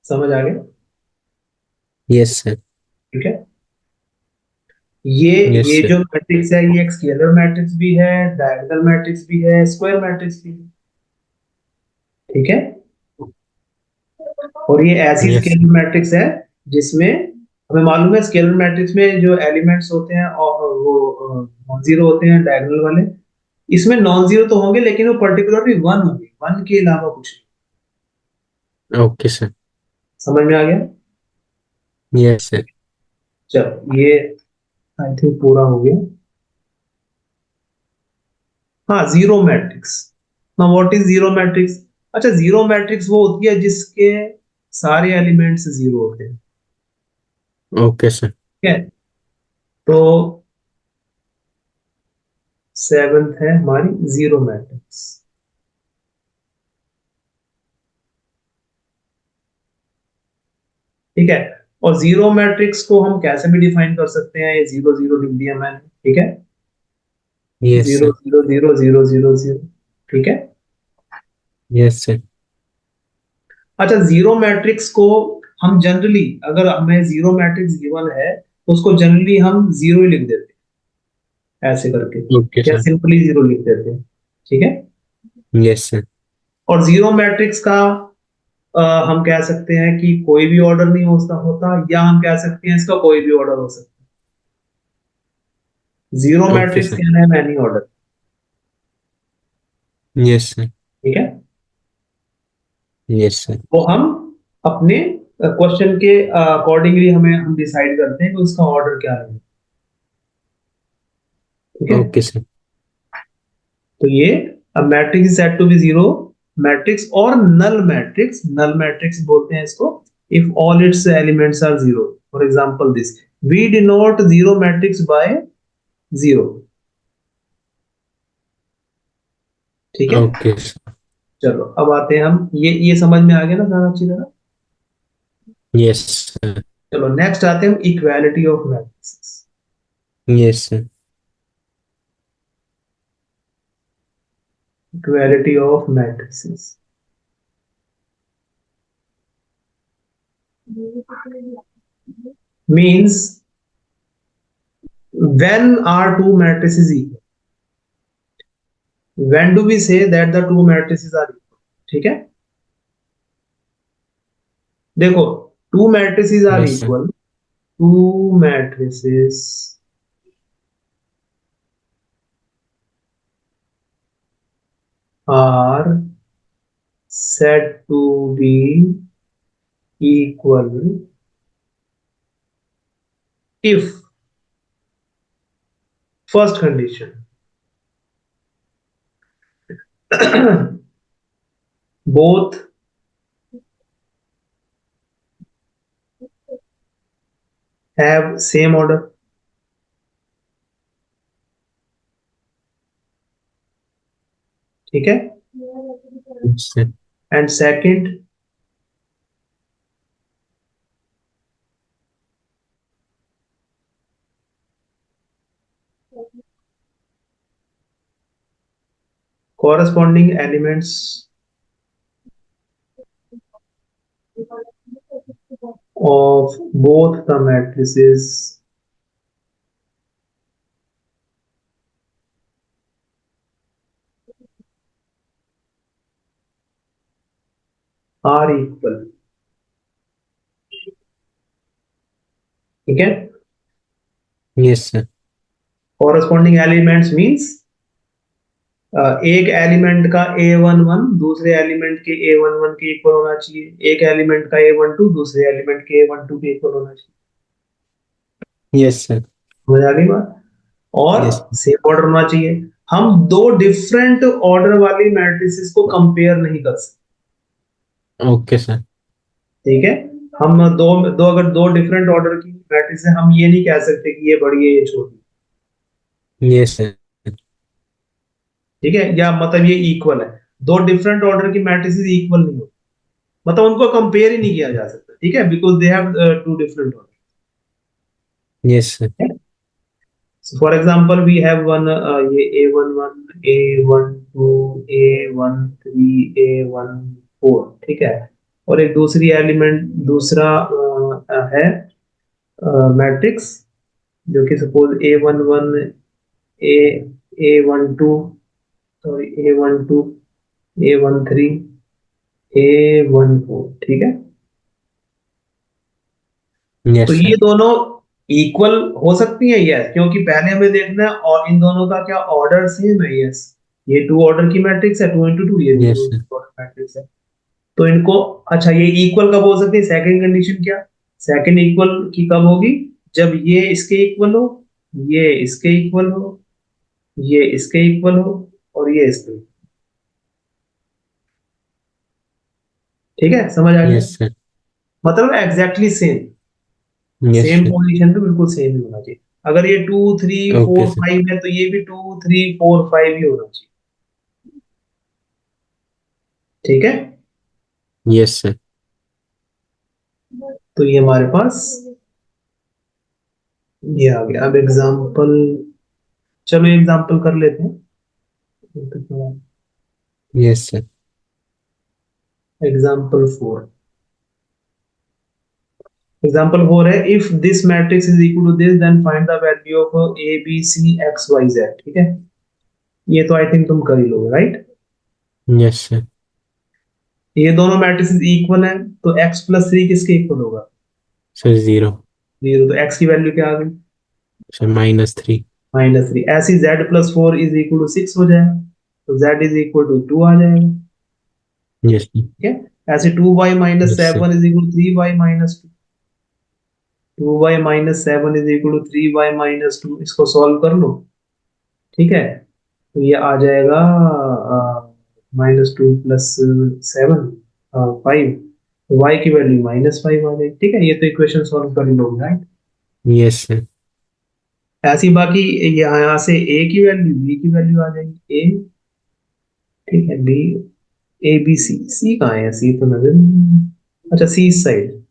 समझ आ गया? Yes sir. ठीक है, ये Yes ये sir. जो मैट्रिक्स है ये एक स्केलर मैट्रिक्स भी है, डायगोनल मैट्रिक्स भी है, स्क्वायर मैट्रिक्स भी है. ठीक है, और ये ऐसी Yes sir. स्केलर मैट्रिक्स है जिसमें हमें मालूम है स्केलर मैट्रिक्स में जो एलिमेंट्स होते हैं और वो नॉन जीरो होते हैं डायगोनल वाले. इसमें नॉन जीरो तो होंगे लेकिन वो पर्टिकुलरली वन होंगे, वन के अलावा कुछ नहीं. Okay sir. समझ में आ गया? Yes sir. चलो ये आई थिंक पूरा हो गया. हाँ, zero matrix. Now what is zero matrix? अच्छा, जीरो मैट्रिक्स वो होती है जिसके सारे एलिमेंट्स जीरो होते हैं. Okay sir. ठीक है, तो सेवेंथ है हमारी जीरो मैट्रिक्स. ठीक है, और जीरो मैट्रिक्स को हम कैसे भी डिफाइन कर सकते हैं, ये जीरो जीरो लिख दिया मैंने. ठीक है, Yes zero sir. Zero zero zero zero zero. ठीक है. Yes sir. अच्छा, जीरो मैट्रिक्स को हम जनरली, अगर हमें जीरो मैट्रिक्स गिवन है तो उसको जनरली हम जीरो ही लिख देते हैं ऐसे करके, Okay या sir. सिंपली जीरो लिख देते हैं. ठीक है, Yes sir. और जीरो मैट्रिक्स का हम कह सकते हैं कि कोई भी ऑर्डर नहीं होता, या हम कह सकते हैं इसका कोई भी ऑर्डर हो सकता है. Zero Okay matrix sir. कहना है मैनी ऑर्डर. Yes sir. ठीक है, Yes sir. वो हम अपने क्वेश्चन के अकॉर्डिंगली हम डिसाइड करते हैं कि उसका ऑर्डर क्या है. ठीक है, Okay sir. तो ये A matrix is said to be zero matrix or null matrix. Null matrix बोलते हैं इसको if all its elements are zero. For example, this we denote zero matrix by zero. ठीक है, ओके सर। चलो अब आते हैं हम, ये समझ में आ गया ना सारा अच्छी तरह। Yes sir. चलो नेक्स्ट आते हैं हम equality of matrix. Yes sir. Equality of matrix means when are two matrices equal? When do we say that the two matrices are equal? ठीक है, देखो two matrices are yes sir. equal. Two matrices are said to be equal if first condition both have same order. ठीक है, yes sir. and second corresponding elements of both the matrices are equal. ठीक है, yes sir. corresponding elements means एक एलिमेंट का a11 दूसरे एलिमेंट के a11 के इक्वल होना चाहिए, एक एलिमेंट का a12 दूसरे एलिमेंट के a12 के इक्वल होना चाहिए। Yes sir. समझ आ गई बात, और यस। सेम ऑर्डर होना चाहिए। हम दो डिफरेंट ऑर्डर वाली मैट्रिसेस को कंपेयर नहीं कर सकते। Okay sir. ठीक है, हम दो दो अगर दो डिफरेंट ऑर्डर की मैट्रिक्स है, हम ये नहीं कह सकते कि ये बड़ी है ये छोटी। Yes sir. ठीक है, या मतलब ये इक्वल है, दो डिफरेंट ऑर्डर की मैट्रिसेस इक्वल नहीं हो, मतलब उनको कंपेयर ही नहीं किया जा सकता। ठीक है, because they have two different order. Yes sir. So for example, we have one ये A11, A12, A13, A14, ठीक है, और एक दूसरी एलिमेंट दूसरा है मैट्रिक्स जो कि suppose A11, A A12, sorry A12, A13, A14, ठीक है। तो यस ये सर। दोनों इक्वल हो सकती है, यस, क्योंकि पहले हमें देखना है और इन दोनों का क्या ऑर्डर सेम है। यस, ये टू ऑर्डर की मैट्रिक्स है, 2 into 2, ये भी yes two sir. Order matrix है। तो इनको, अच्छा ये इक्वल कब हो सकती है? सेकंड कंडीशन क्या, सेकंड इक्वल की कब होगी? जब ये इसके इक्वल हो, ये इसके इक्वल हो, ये इसके इक्वल हो, और ये इसके। ठीक है, समझ आ गया, यस सर। मतलब exactly same, yes same sir. Position पे बिल्कुल सेम ही होना चाहिए। अगर ये 2 3 ओके 4 सर। 5 है तो ये भी 2 3 4 5 ही होना चाहिए। ठीक है, यस सर। तो ये हमारे पास ये आ गया। अब एग्जाम्पल, चलो एग्जाम्पल कर लेते हैं। Yes sir. एग्जाम्पल 4, एग्जाम्पल 4 है, if this matrix is equal to this then find the value of A B C X Y Z. ठीक है, ये तो आई थिंक तुम कर ही लोगे, राइट। Yes sir. ये दोनों मैट्रिक्स इक्वल है, तो x+3 किसके इक्वल होगा? सर 0। 0, तो x की वैल्यू क्या आ गई? सर -3। -3। ऐसे ही z+4 इज इक्वल टू 6 हो जाएगा, तो z इज इक्वल टू 2 आ जाएगा। Yes sir. ठीक है, ऐसे 2y minus yes sir. Seven is equal 3y minus 2y minus 7 is equal to 3y minus 2, इसको सॉल्व कर लो। ठीक है, तो ये आ जाएगा -2 + 7 5, वाई की वैल्यू -5 आ जाएगी। ठीक है, ये तो इक्वेशन सॉल्व कर ही लोगे, राइट। Yes sir. ऐसी बाकी यहाँ से ए की वैल्यू, बी की वैल्यू आ जाएगी, ए, ठीक है, बी, ए बी सी, सी कहाँ है, सी तो नजर नहीं, अच्छा सी इस साइड।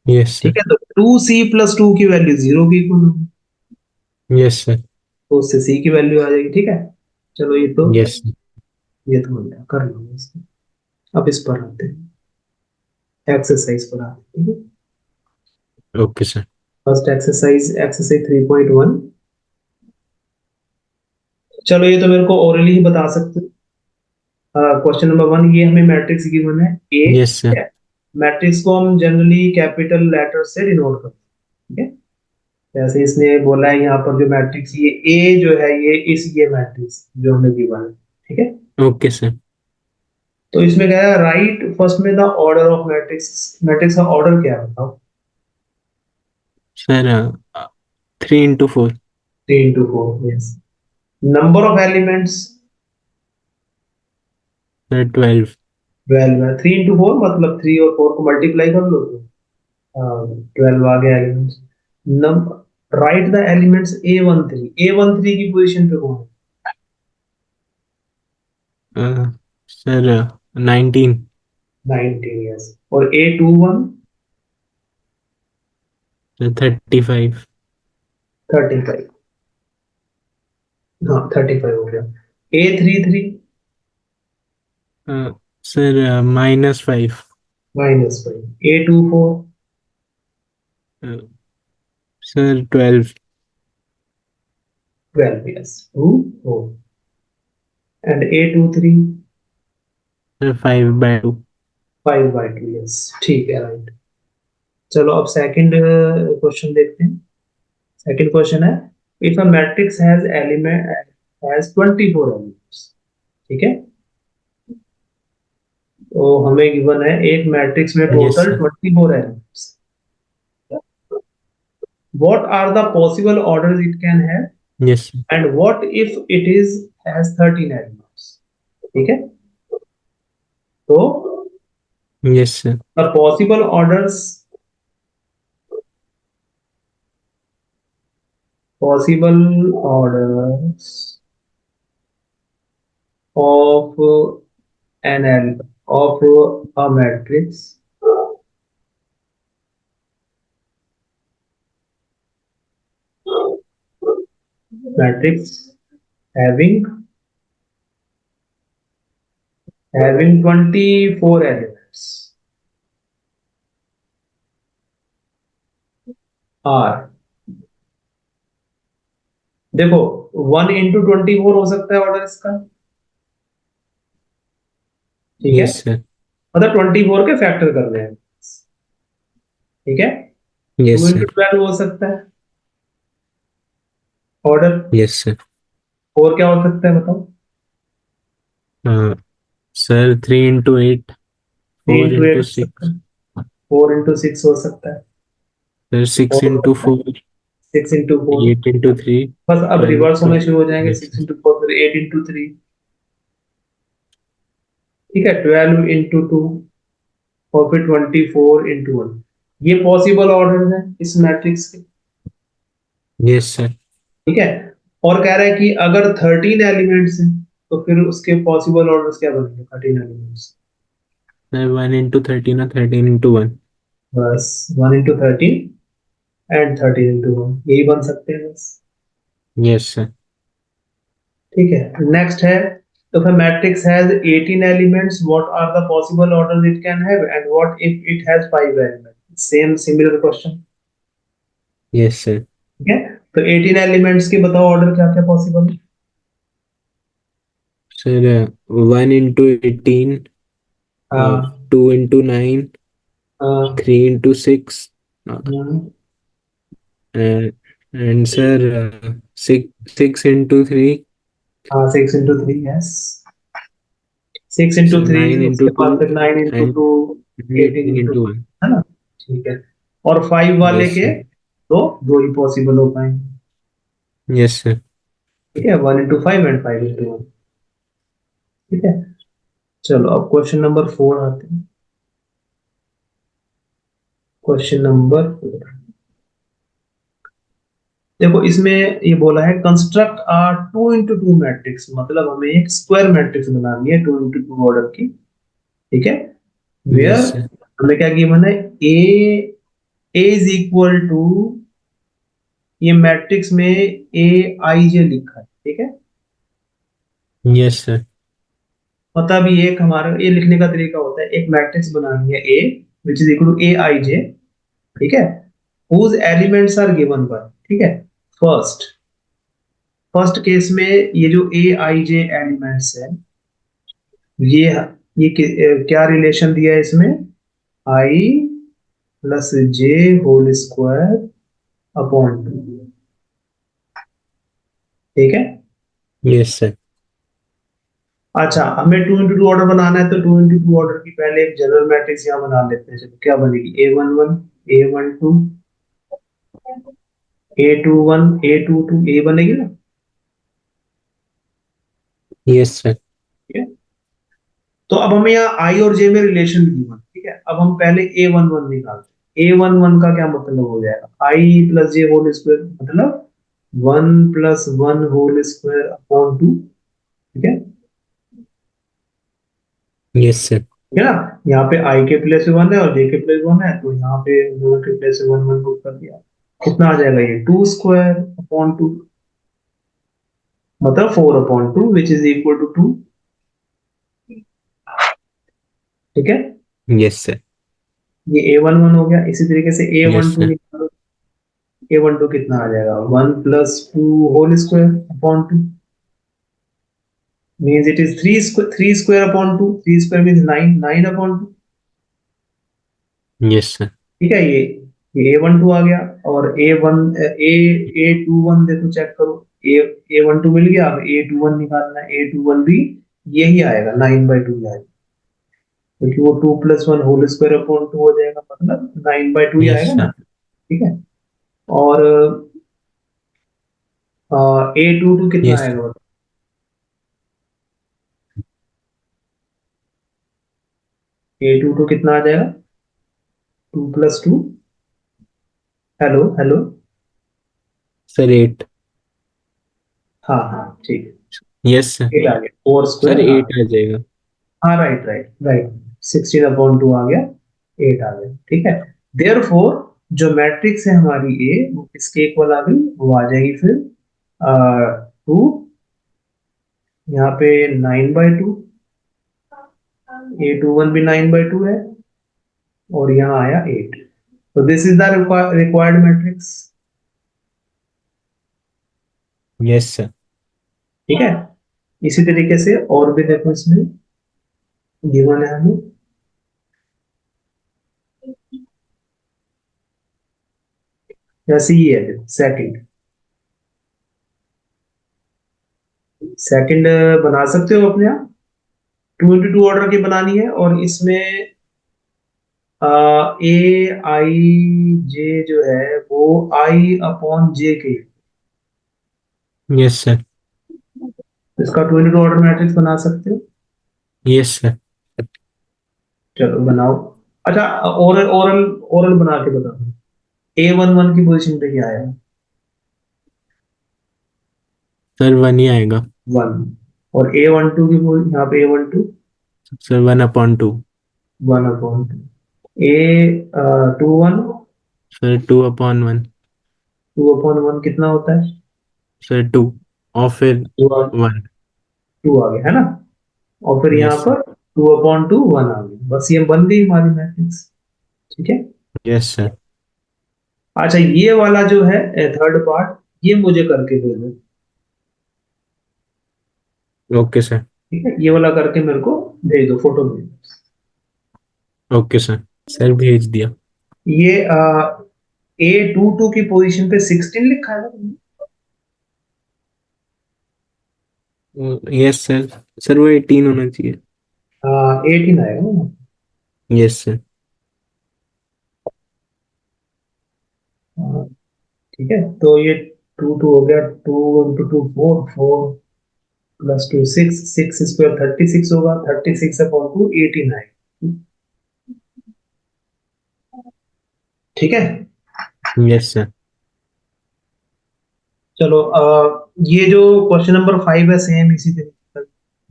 यस ठीक सर। है, तो 2c + 2 की वैल्यू 0 की इक्वल होगी, यस सर। तो उससे सी की वैल्यू आ जाएगी। ठीक है, चलो यस सर। ये तो हो गया, कर लो इसको। अब इस पर आते हैं, एक्सरसाइज पर आते हैं। ठीक है, okay sir. First exercise, exercise 3.1। चलो ये तो मेरे को ओरली ही बता सकते हो। क्वेश्चन नंबर 1, ये हमें मैट्रिक्स गिवन है ए। Yes sir. मैट्रिक्स को हम जनरली कैपिटल लेटर से डिनोट करते हैं। ठीक है, जैसे इसने बोला है यहाँ पर जो मैट्रिक्स, ये ए जो है, ये मैट्रिक्स जो हमें गिवन है। ठीक है, ओके सर। तो इसमें क्या है, राइट फर्स्ट में the order of matrix, matrix का ऑर्डर क्या है बताओ। Sir 3 into 4। 3 into 4, yes. Number of elements sir 12। 12 है। 3 into 4 मतलब 3 और 4 को मल्टीप्लाई कर लो तो 12 आ गया elements. Number, right the elements A13 की पोजीशन पे कौन सर 19। है, 19, यस। और A21, सर 35। 35, हाँ 35 हो गया। A33, sir -5। -5। A24, sir 12। 12, yes, 2 4। And A23, sir 5/2। 5/2, yes. ठीक है, राइट। चलो अब सेकंड क्वेश्चन देखते हैं। सेकंड क्वेश्चन है, if a matrix has element has 24 elements. ठीक है, तो हमें गिवन है एक मैट्रिक्स में yes total sir. 24 elements. What are the possible orders it can have, yes sir. and what if it is has 13 elements? ठीक है, तो yes sir. the possible orders of of a matrix having 24 elements are, देखो 1 into 24 हो सकता है ऑर्डर इसका। ठीक है, यस सर। मतलब 24 के फैक्टर करने हैं। ठीक है, two yes into sir. Twelve हो सकता है ऑर्डर। Yes sir. और क्या हो सकता है बताओ। Sir 3 into 8। Three four into eight into हो सकता सिक्स है, 4 into 6 हो सकता है, सर 6 into 4। 6 into 4। 8 into 3। बस अब 12 रिवर्स होने शुरू हो जाएंगे, yes six sir. Into four फिर 8 into 3। ठीक है, 12 into 2 और फिर 24 into 1। ये पॉसिबल ऑर्डर है इस मैट्रिक्स के। Yes sir. ठीक है, और कह रहा है कि अगर 13 एलिमेंट्स हैं तो फिर उसके पॉसिबल ऑर्डर्स क्या बनेंगे, 13 एलिमेंट्स। सर 1 into 13 और 13 into 1। बस 1 into 13 एंड 13 into 1 यही बन सकते हैं बस। Yes sir. ठीक है, नेक्स्ट है, if a matrix has 18 elements, what are the possible orders it can have, and what if it has 5 elements? Same similar question। Yes sir. ठीक है, तो 18 एलिमेंट्स के बताओ ऑर्डर क्या क्या पॉसिबल है। Sir 1 into 18। हाँ, 2 into 9। हाँ, 3 into 6। हाँ, एंड सर 6 into 3। हाँ, 6 into 3, yes. 6 into 3, nine into उसके टू बाद फिर 9 into एंड 2, 18 into 2, 18 into 1। है ना। ठीक है, और 5 वाले यस के सर। तो दो ही पॉसिबल हो पाएंगे। Yes sir. ठीक है, 1 into 5 एंड 5 into 1। ठीक है, चलो अब क्वेश्चन नंबर 4 आते हैं। क्वेश्चन नंबर 4, देखो इसमें ये बोला है कंस्ट्रक्ट आ 2 into 2 मैट्रिक्स, मतलब हमें एक स्क्वायर मैट्रिक्स बनानी है 2 into 2 ऑर्डर की। ठीक है, वेयर यस सर। हमें क्या गिवन है, ए इज इक्वल टू, ये मैट्रिक्स में ए आई जे लिखा है। ठीक है, यस सर। मतलब ये एक हमारा ये लिखने का तरीका होता है, एक मैट्रिक्स बनानी है ए विच इज इक्वल टू ए आई जे। ठीक है, whose elements are given by, ठीक है, फर्स्ट फर्स्ट केस में ये जो ए आई जे एलिमेंट्स है, ये क्या रिलेशन दिया है इसमें, आई प्लस जे होल स्क्वायर अपॉन 2। ठीक है, यस सर। अच्छा हमें 2 into 2 ऑर्डर बनाना है, तो 2 into 2 ऑर्डर की पहले एक जनरल मैट्रिक्स यहाँ बना लेते हैं। चलो क्या बनेगी, A11 A12 A21 A22 ए बनेगी ना। Yes sir. ठीक है, तो अब हमें यहाँ आई और जे में रिलेशन गिवन। ठीक है, अब हम पहले A11 निकालते हैं। A11 का क्या मतलब हो जाएगा, आई प्लस जे होल स्क्वायर, मतलब 1 + 1 होल स्क्वायर अपॉन 2। ठीक है, यस सर। ठीक है ना, यहाँ पे आई के प्लेस में 1 है और जे के प्लेस 1 है, तो यहाँ पे दोनों के प्लेस में 1 1 पुट कर दिया। कितना आ जाएगा ये, 2 स्क्वायर अपॉन 2, मतलब 4/2 विच इज इक्वल टू 2। ठीक है, यस सर। ये A11 हो गया। इसी तरीके से A yes one two sir. निकालो। A12 कितना आ जाएगा, 1 + 2 whole square upon 2, means it is 3 square upon 2। 3 square means 9, 9/2। Yes sir. ठीक है, ये A12 आ गया। और A21 देखो चेक करो, ए A12 मिल गया। अब A21 निकालना है, A21 भी यही आएगा, 9/2 आएगा, क्योंकि वो 2 + 1 होल स्क्वायर अपॉन 2 हो जाएगा, मतलब 9/2 ही यस आएगा ना। सर। ठीक है, और A22 कितना यस आएगा, A22 कितना आ जाएगा, 2 + 2, हेलो हेलो, सर। 8। हाँ हाँ ठीक है, यस सर। 8 आ गया, फोर सर स्क्वायर, हाँ 8 आ जाएगा। हाँ राइट राइट राइट, 16/2 आ गया, 8 आ गया। ठीक है, देयरफॉर जो मैट्रिक्स है हमारी ए, वो किसके इक्वल आ गई, वो आ जाएगी फिर 2, यहाँ पे 9/2, A21 भी 9/2 है, और यहाँ आया 8। तो this is the required matrix. Yes sir. ठीक है, इसी तरीके से और भी देखो इसमें गिवन है हमें, जैसे ही है सेकंड, सेकंड बना सकते हो अपने आप। 2 into 2 ऑर्डर की बनानी है, और इसमें ए आई जे जो है वो I/J के, यस सर। इसका 2 into 2 ऑर्डर मैट्रिक्स बना सकते हो। Yes sir. चलो बनाओ। अच्छा, ओरल ओरल ओरल बना के बताओ, A11 की पोजीशन पे क्या आया, सर 1 ही आएगा। 1। और A12 की यहाँ पे A12, सर 1/2। 1/2। A21, sir 2/1। 2/1 कितना होता है, सर 2 और फिर 1। 2 आ गया है ना, और फिर यहाँ यस सर। पर 2/2 1 आ गया, बस ये बन गई हमारी मैट्रिक्स। ठीक है, यस सर। अच्छा ये वाला जो है थर्ड पार्ट, ये मुझे करके दे दो। Okay sir. ठीक है, ये वाला करके मेरे को भेज दो, फोटो भेज दो। Okay sir. सर भेज दिया। ये A22 की पोजीशन पे 16 लिखा है ना तुमने? Yes sir. सर वो 18 होना चाहिए। 18 आएगा ना। Yes sir. हाँ, ठीक है, तो ये टू टू हो गया, 2 into 2 4, 4 + 2 6, 6² 36 होगा, 36/2 89। ठीक है। Yes sir. चलो ये जो क्वेश्चन नंबर 5 है सेम इसी तरीके का,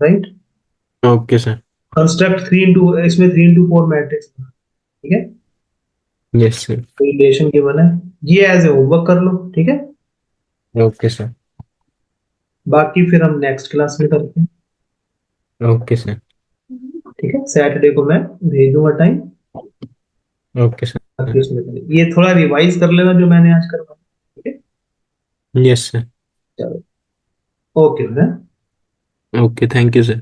right. Okay sir. Construct 3 into, इसमें 3 into 4 मैट्रिक्स, ठीक है। Yes sir. रिलेशन गिवन है, ये एज ए होमवर्क कर लो, ठीक है। Okay sir. बाकी फिर हम नेक्स्ट क्लास में करते हैं, ओके सर। ठीक है। सैटरडे को मैं भेज दूंगा टाइम, ओके बाकी सर। उसमें करेंगे। ये थोड़ा रिवाइज कर लेना जो मैंने आज करवाया, ठीक है। Yes sir. चलो, okay. Okay, thank you sir.